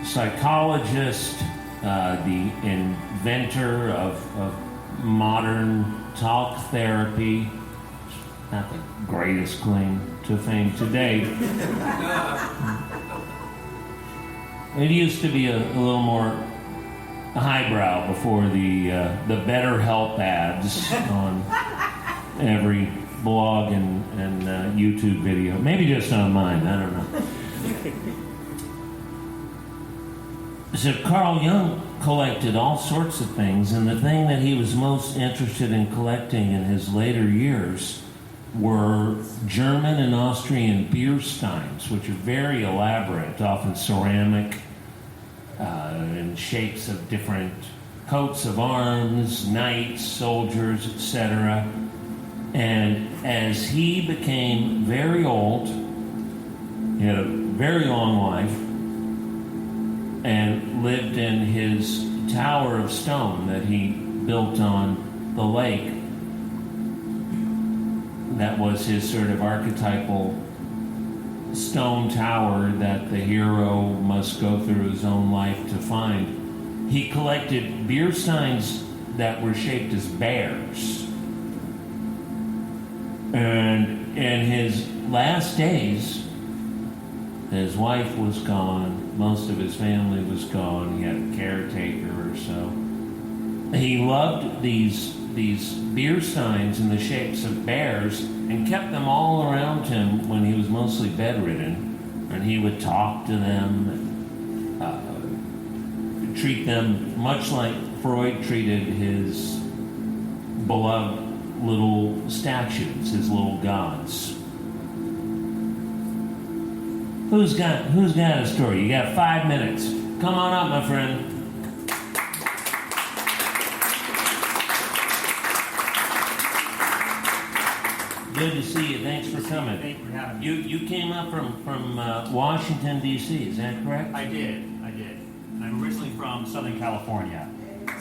psychologist, the inventor of modern talk therapy. Not the greatest claim to fame today. It used to be a little more highbrow before the BetterHelp ads on every blog and YouTube video. Maybe just on mine, I don't know. So Carl Jung collected all sorts of things, and the thing that he was most interested in collecting in his later years were German and Austrian beer steins, which are very elaborate, often ceramic, in shapes of different coats of arms, knights, soldiers, etc. And as he became very old, he had a very long life, and lived in his tower of stone that he built on the lake. That was his sort of archetypal stone tower that the hero must go through his own life to find. He collected beer steins that were shaped as bears. And in his last days, his wife was gone, most of his family was gone, he had a caretaker or so. He loved these beer steins in the shapes of bears and kept them all around him when he was mostly bedridden. And he would talk to them, treat them much like Freud treated his beloved little statues, his little gods. Who's got a story? You got 5 minutes. Come on up, my friend. Good to see you. Thanks for coming. Thank you for having me. You came up from Washington, D.C., is that correct? I did. I'm originally from Southern California.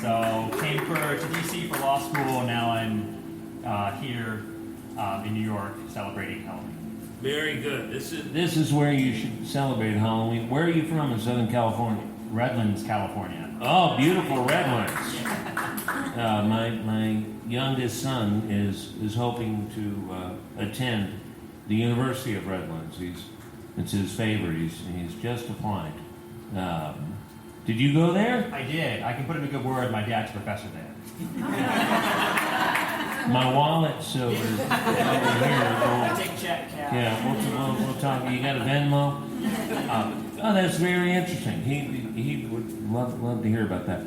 So came to D.C. for law school. Now I'm here in New York celebrating Halloween. Very good. This is where you should celebrate Halloween. Where are you from in Southern California? Redlands, California. Oh, beautiful Redlands. My youngest son is hoping to attend the University of Redlands. It's his favorite. He's just applied. Did you go there? I did. I can put in a good word. My dad's a professor there. My wallet's over here. I take check, cash. Yeah, we'll talk. You got a Venmo? Oh, that's very interesting. He would love to hear about that.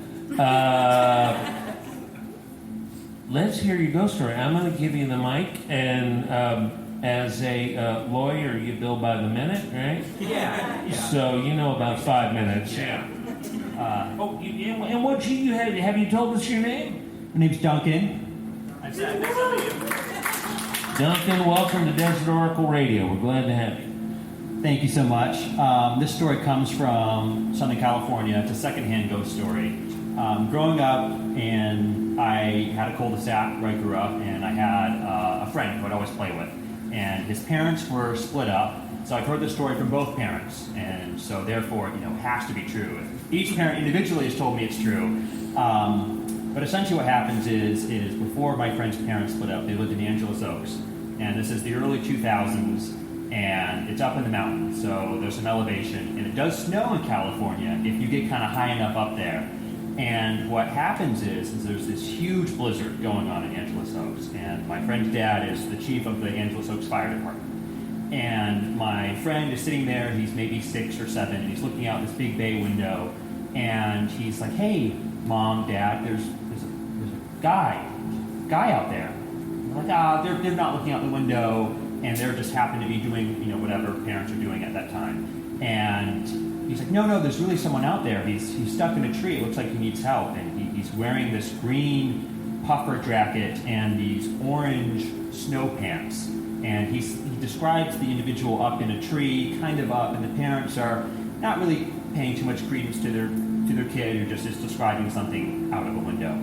Let's hear your ghost story. I'm going to give you the mic, and as a lawyer, you bill by the minute, right? Yeah. So you know about 5 minutes. Yeah. And what you have you told us your name? My name's Duncan. Duncan, welcome to Desert Oracle Radio. We're glad to have you. Thank you so much. This story comes from Southern California. It's a secondhand ghost story. Growing up, and I had a cul-de-sac where I grew up, and I had a friend who I'd always play with. And his parents were split up, so I've heard this story from both parents, and so therefore, it has to be true. Each parent individually has told me it's true. But essentially what happens is before my friend's parents split up, they lived in Angeles Oaks. And this is the early 2000s, and it's up in the mountains, so there's some elevation. And it does snow in California if you get kind of high enough up there. And what happens is there's this huge blizzard going on in Angeles Oaks. And my friend's dad is the chief of the Angeles Oaks Fire Department. And my friend is sitting there, he's maybe 6 or 7, and he's looking out this big bay window. And he's like, hey, Mom, Dad, there's a guy out there. I'm like, they're not looking out the window, and they're just happen to be doing, whatever parents are doing at that time. And he's like, no, there's really someone out there. He's stuck in a tree. It looks like he needs help. And he's wearing this green puffer jacket and these orange snow pants. And he describes the individual up in a tree, kind of up, and the parents are not really paying too much credence to their kid, who just is describing something out of a window.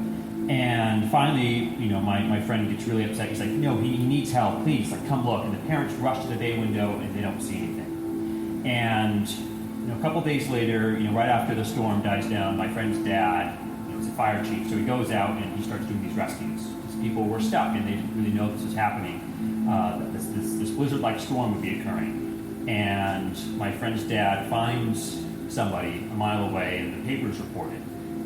And finally, my friend gets really upset. He's like, no, he needs help, please, come look. And the parents rush to the bay window, and they don't see anything. And a couple days later, right after the storm dies down, my friend's dad, was a fire chief, so he goes out and he starts doing these rescues. Because people were stuck and they didn't really know this was happening. That this blizzard-like storm would be occurring. And my friend's dad finds somebody a mile away, and the paper's reported.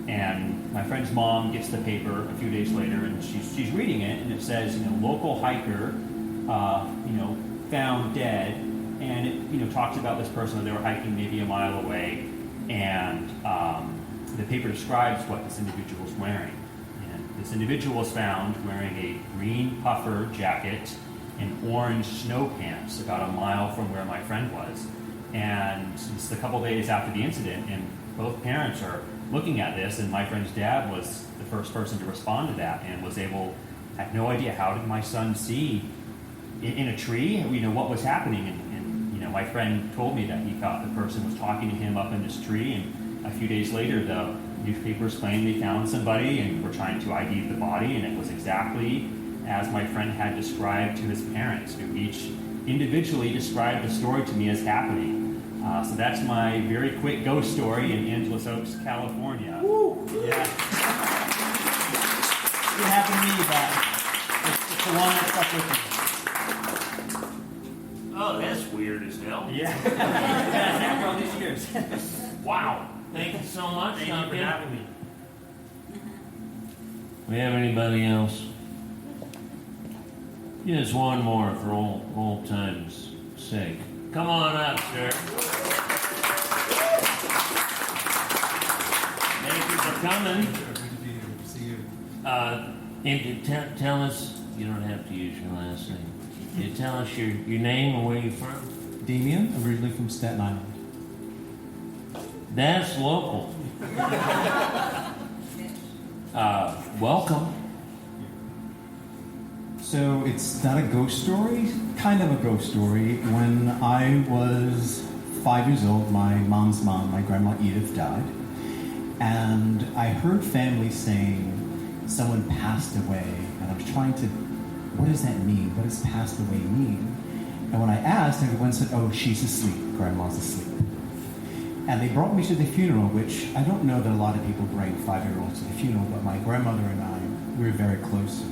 And my friend's mom gets the paper a few days later, and she's reading it, and it says, local hiker, found dead, and it, talks about this person that they were hiking maybe a mile away, and the paper describes what this individual was wearing. And this individual was found wearing a green puffer jacket and orange snow pants about a mile from where my friend was. And it's a couple days after the incident, and both parents are looking at this, and my friend's dad was the first person to respond to that and was able, had no idea, how did my son see in a tree, what was happening? And my friend told me that he thought the person was talking to him up in this tree, and a few days later, the newspapers claimed they found somebody and were trying to ID the body, and it was exactly as my friend had described to his parents, who each individually described the story to me as happening. So that's my very quick ghost story in Angeles Oaks, California. Woo. Yeah. It happened to me, but it's the one that stuck with me. Oh, that's weird as hell. Yeah. After all these years. Wow. Thank you so much, Thank you for Duncan. having me. We have anybody else? Just one more for old times' sake. Come on up, sir. Thank you for coming. Good to be here. Good to see you. And tell us, you don't have to use your last name. You tell us your name and where you're from. Damien, originally from Staten Island. That's local. Welcome. So it's not a ghost story, kind of a ghost story. When I was 5 years old, my mom's mom, my grandma Edith, died. And I heard family saying someone passed away. And I was trying to, what does that mean? What does passed away mean? And when I asked, everyone said, oh, she's asleep. Grandma's asleep. And they brought me to the funeral, which I don't know that a lot of people bring 5-year-olds to the funeral, but my grandmother and I, we were very close.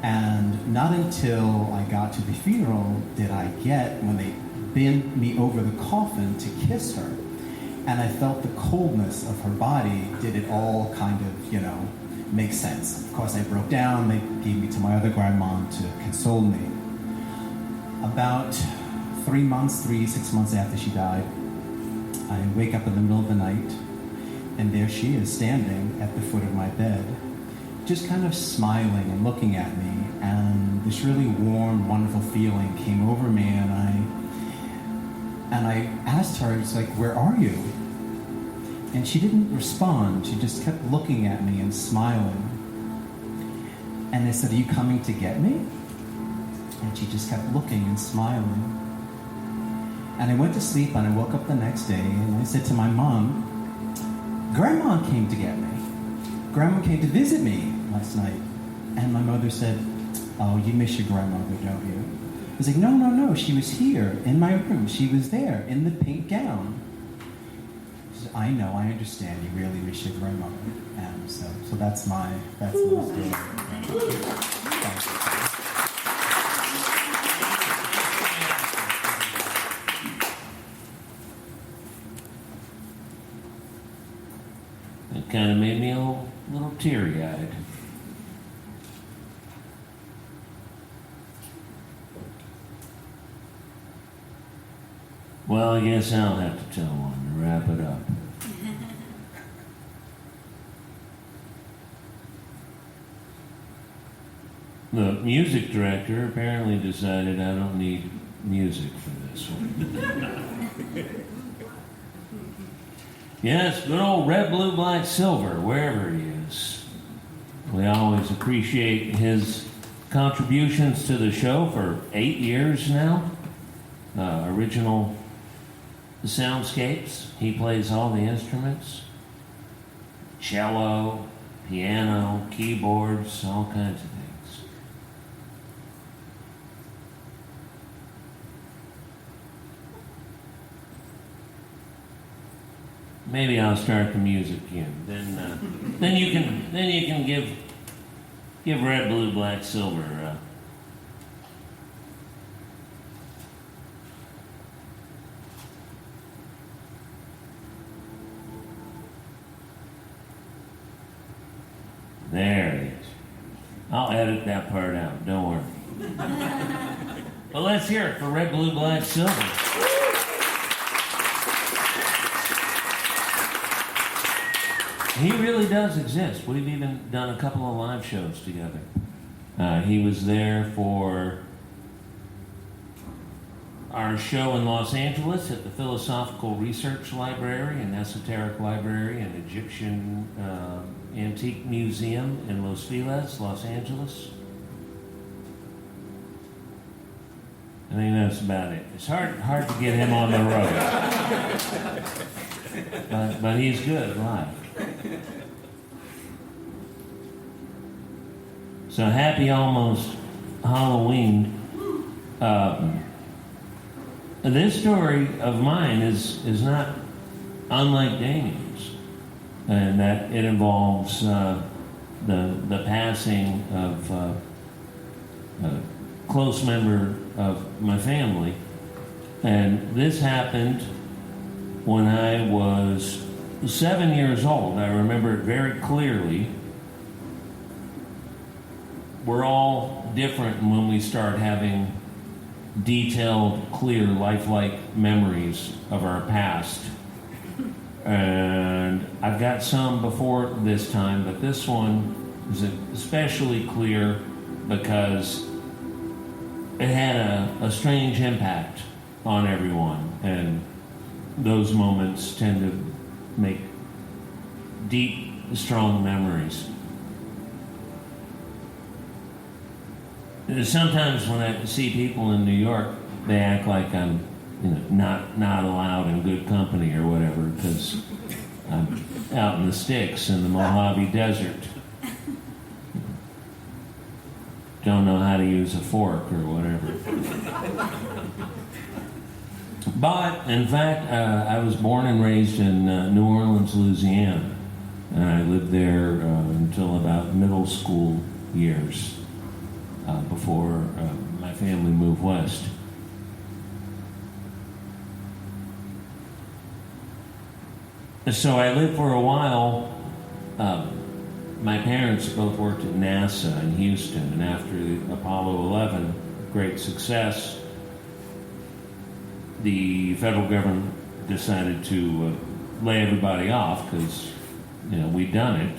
And not until I got to the funeral did I get, when they bent me over the coffin to kiss her, and I felt the coldness of her body, did it all kind of, make sense. Of course, I broke down. They gave me to my other grandma to console me. About 6 months after she died, I wake up in the middle of the night, and there she is standing at the foot of my bed, just kind of smiling and looking at me, and this really warm, wonderful feeling came over me, and I asked her, it's like, where are you? And she didn't respond. She just kept looking at me and smiling. And I said, are you coming to get me? And she just kept looking and smiling. And I went to sleep, and I woke up the next day, and I said to my mom, Grandma came to get me. Grandma came to visit me last night. And my mother said, oh, you miss your grandmother, don't you? I was like, no, she was here in my room. She was there in the pink gown. She said, I know, I understand. You really miss your grandmother. And so that's my story. Thank you. It kind of made me a little teary-eyed. Well, I guess I'll have to tell one to wrap it up. The music director apparently decided I don't need music for this one. Yes, good old red, blue, black, silver, wherever he is. We always appreciate his contributions to the show for 8 years now. Original soundscapes. He plays all the instruments. Cello, piano, keyboards, all kinds of things. maybe I'll start the music again. Then you can give red, blue, black, silver. There it is. I'll edit that part out. Don't worry. But let's hear it for red, blue, black, silver. He really does exist. We've even done a couple of live shows together. He was there for our show in Los Angeles at the Philosophical Research Library and Esoteric Library and Egyptian Antique Museum in Los Feliz, Los Angeles. I think that's about it. It's hard to get him on the road. But he's good live. So happy almost Halloween. This story of mine is not unlike Damien's, and that it involves the passing of a close member of my family. And this happened when I was 7 years old. I remember it very clearly. We're all different when we start having detailed, clear, lifelike memories of our past. And I've got some before this time, but this one is especially clear because it had a strange impact on everyone. And those moments tend to make deep, strong memories. Sometimes when I see people in New York, they act like I'm, not allowed in good company or whatever because I'm out in the sticks in the Mojave Desert. Don't know how to use a fork or whatever. But in fact, I was born and raised in New Orleans, Louisiana, and I lived there until about middle school years. Before my family moved west. So I lived for a while. My parents both worked at NASA in Houston, and after the Apollo 11 great success, the federal government decided to lay everybody off because we'd done it.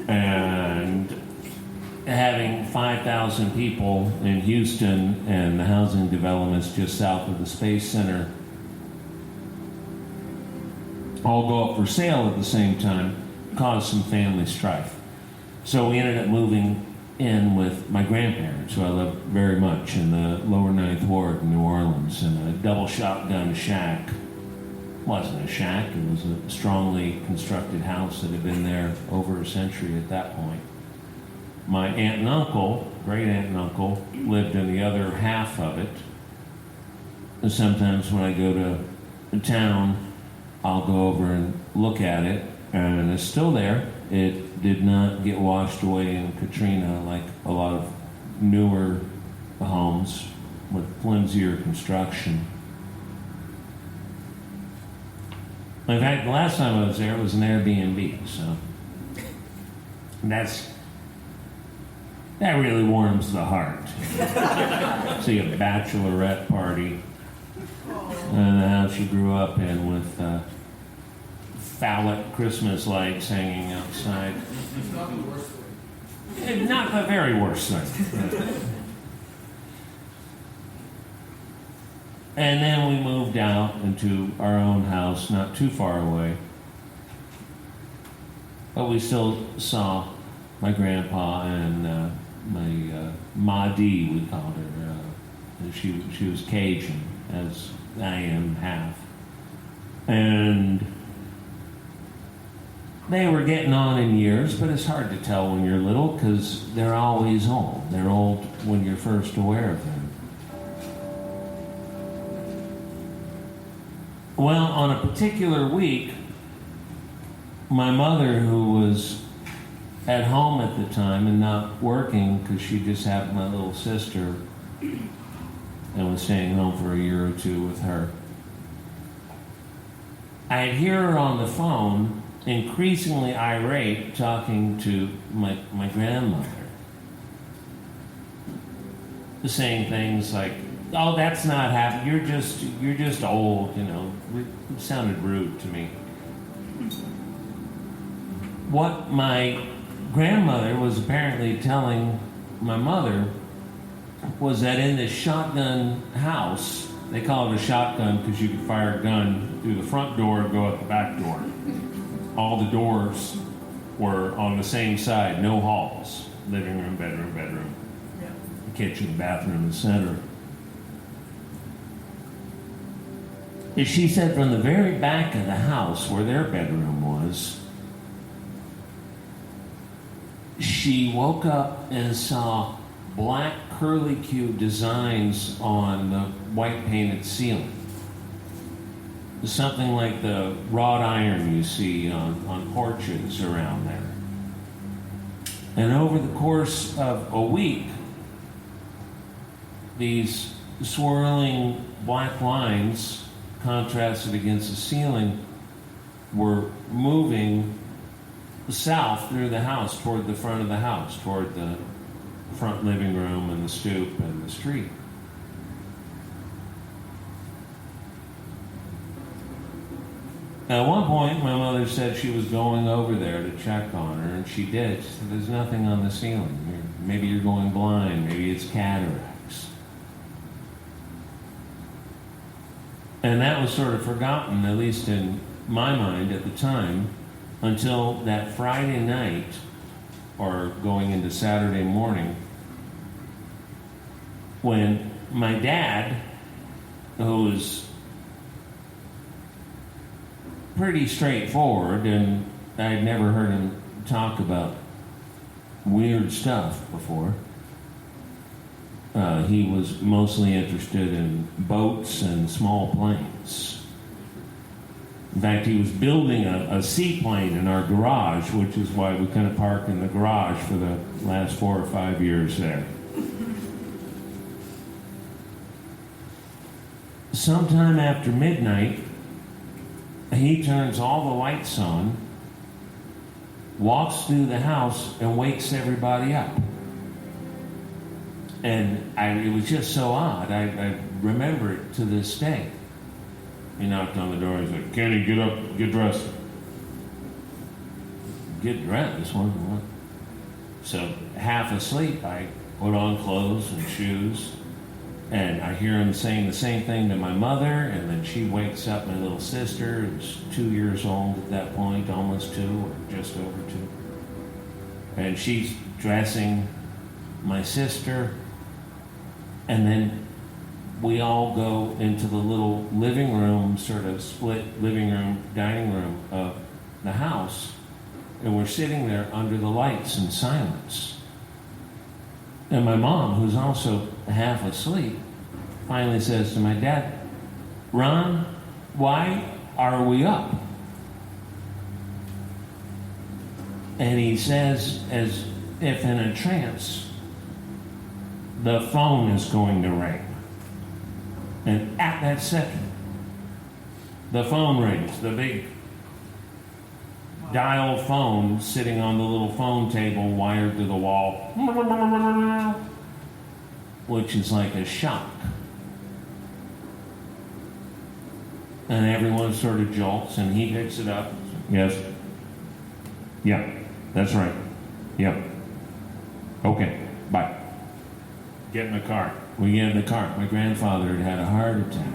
And having 5,000 people in Houston and the housing developments just south of the Space Center all go up for sale at the same time caused some family strife. So we ended up moving in with my grandparents, who I loved very much, in the lower Ninth Ward in New Orleans, in a double shotgun shack. It wasn't a shack, it was a strongly constructed house that had been there over a century at that point. My aunt and uncle, great aunt and uncle, lived in the other half of it. And sometimes when I go to town, I'll go over and look at it, and it's still there. It did not get washed away in Katrina like a lot of newer homes with flimsier construction. In fact, the last time I was there, it was an Airbnb, so that really warms the heart. See a bachelorette party in the house you grew up in with phallic Christmas lights hanging outside. It's not the worst thing. Not the very worst thing. And then we moved out into our own house not too far away. But we still saw my grandpa and my Ma-Dee, we called her. She was Cajun, as I am half. And they were getting on in years, but it's hard to tell when you're little because they're always old. They're old when you're first aware of them. Well, on a particular week, my mother, who was at home at the time and not working because she just had my little sister and was staying home for a year or two with her, I'd hear her on the phone, increasingly irate, talking to my grandmother, saying things like, "Oh, that's not happening. You're just old." It sounded rude to me. What my grandmother was apparently telling my mother was that in this shotgun house, they call it a shotgun because you could fire a gun through the front door and go out the back door. All the doors were on the same side, no halls. Living room, bedroom, the kitchen, bathroom, etc. As she said, from the very back of the house where their bedroom was, she woke up and saw black curlicue designs on the white painted ceiling. Something like the wrought iron you see on porches around there. And over the course of a week, these swirling black lines contrasted against the ceiling were moving south through the house toward the front of the house, toward the front living room and the stoop and the street. At one point, my mother said she was going over there to check on her, and she did. She said, "There's nothing on the ceiling. Maybe you're going blind. Maybe it's cataracts." And that was sort of forgotten, at least in my mind at the time, until that Friday night, or going into Saturday morning, when my dad, who was pretty straightforward, and I'd never heard him talk about weird stuff before. He was mostly interested in boats and small planes. In fact, he was building a seaplane in our garage, which is why we couldn't park in the garage for the last 4 or 5 years there. Sometime after midnight, he turns all the lights on, walks through the house, and wakes everybody up. And it was just so odd. I remember it to this day. He knocked on the door. He's like, "Kenny, get up, get dressed." Get dressed? What? So, half asleep, I put on clothes and shoes. And I hear him saying the same thing to my mother, and then she wakes up my little sister, who's 2 years old at that point, almost 2, or just over 2. And she's dressing my sister, and then we all go into the little living room, sort of split living room, dining room of the house, and we're sitting there under the lights in silence. And my mom, who's also half asleep, finally says to my dad, "Ron, why are we up?" And he says, as if in a trance, "The phone is going to ring." And at that second, the phone rings, the big dial phone sitting on the little phone table wired to the wall, which is like a shock. And everyone sort of jolts, and he picks it up. "Yes. Yeah, that's right. Yep. Okay, bye." Get in the car. We get in the car. My grandfather had a heart attack.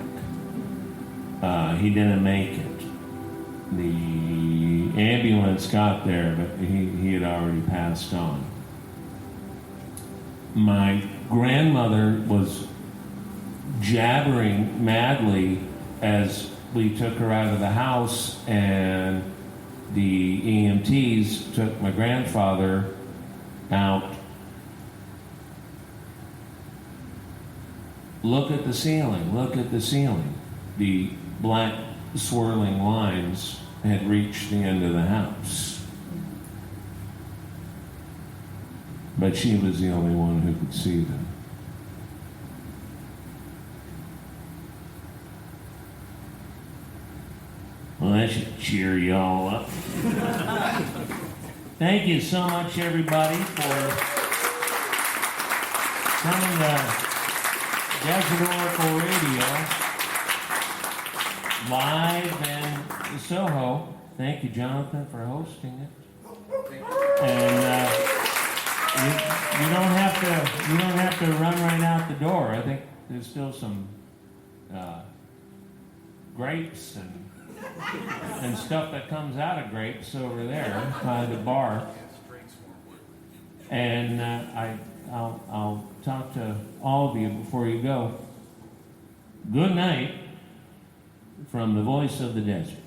He didn't make it. The ambulance got there, but he had already passed on. My grandmother was jabbering madly as we took her out of the house, and the EMTs took my grandfather out. "Look at the ceiling, look at the ceiling." The black swirling lines had reached the end of the house. But she was the only one who could see them. Well, that should cheer you all up. Thank you so much, everybody, for coming to Desert Oracle Radio live in Soho. Thank you, Jonathan, for hosting it. And you don't have to run right out the door. I think there's still some grapes and stuff that comes out of grapes over there by the bar. And I'll talk to all of you before you go. Good night from the voice of the desert.